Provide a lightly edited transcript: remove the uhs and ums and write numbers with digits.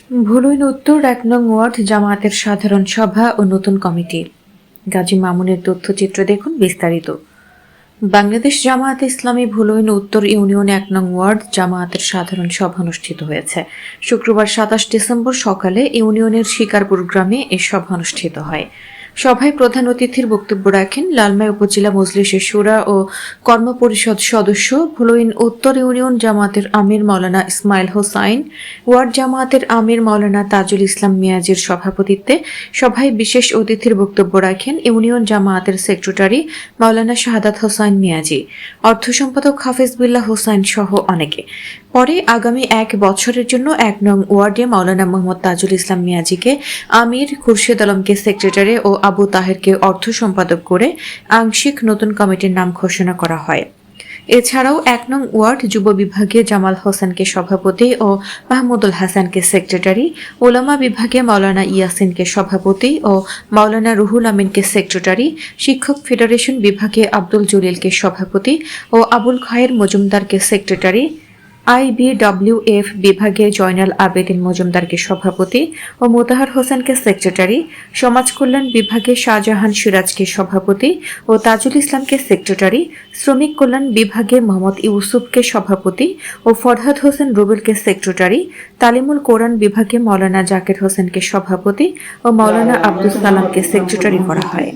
ভুলইন উত্তর ১ নং ওয়ার্ড জামায়াতের সাধারণ সভা ও নতুন কমিটি। গাজী মামুনের তথ্যচিত্র দেখুন বিস্তারিত। বাংলাদেশ জামায়াতে ইসলামী ভুলইন উত্তর ইউনিয়ন ১ নং ওয়ার্ড জামায়াতের সাধারণ সভা অনুষ্ঠিত হয়েছে। শুক্রবার ২৭ ডিসেম্বর সকালে ইউনিয়নের শিকারপুর গ্রামে এই সভা অনুষ্ঠিত হয়। সভায় প্রধান অতিথির বক্তব্য রাখেন লালমাই উপজেলা মজলিসের শুরা ও কর্মপরিষদ সদস্য ভুলইন উত্তর ইউনিয়ন জামায়াতের আমির মাওলানা ইসমাইল হোসাইন। ওয়ার্ড জামায়াতের আমির মাওলানা তাজুল ইসলাম মিয়াজির সভাপতিত্বে সভায় বিশেষ অতিথির বক্তব্য রাখেন ইউনিয়ন জামায়াতের সেক্রেটারি মাওলানা শাহাদাত হোসাইন মিয়াজি, অর্থ সম্পাদক হাফিজ বিল্লাহ হোসাইন সহ অনেকে। পরে আগামী ১ বছরের জন্য ১ নং ওয়ার্ডে মাওলানা মোহাম্মদ তাজুল ইসলাম মিয়াজিকে আমির, খুরশেদ আলমকে সেক্রেটারি ও আবু তাহেরকে অর্থ সম্পাদক করে আংশিক নতুন কমিটির নাম ঘোষণা করা হয়। এছাড়াও ১ নং ওয়ার্ড যুব বিভাগে জামাল হোসেনকে সভাপতি ও মাহমুদুল হাসানকে সেক্রেটারি, ওলামা বিভাগে মাওলানা ইয়াসিনকে সভাপতি ও মাওলানা রুহুল আমিনকে সেক্রেটারি, শিক্ষক ফেডারেশন বিভাগে আব্দুল জলিলকে সভাপতি ও আবুল খায়ের মজুমদারকে সেক্রেটারি, IBWF বিভাগে জয়নাল আবেদিন মজুমদারকে সভাপতি ও মোতাহার হোসেনকে সেক্রেটারি, সমাজ কল্যাণ বিভাগে শাহজাহান সিরাজকে সভাপতি ও তাজুল ইসলামকে সেক্রেটারি, শ্রমিক কল্যাণ বিভাগে মোহাম্মদ ইউসুফকে সভাপতি ও ফরহাদ হোসেন রুবেলকে সেক্রেটারি, তালিমুল কোরআন বিভাগে মাওলানা জাকির হোসেনকে সভাপতি ও মাওলানা আব্দুল সালামকে সেক্রেটারি করা হয়।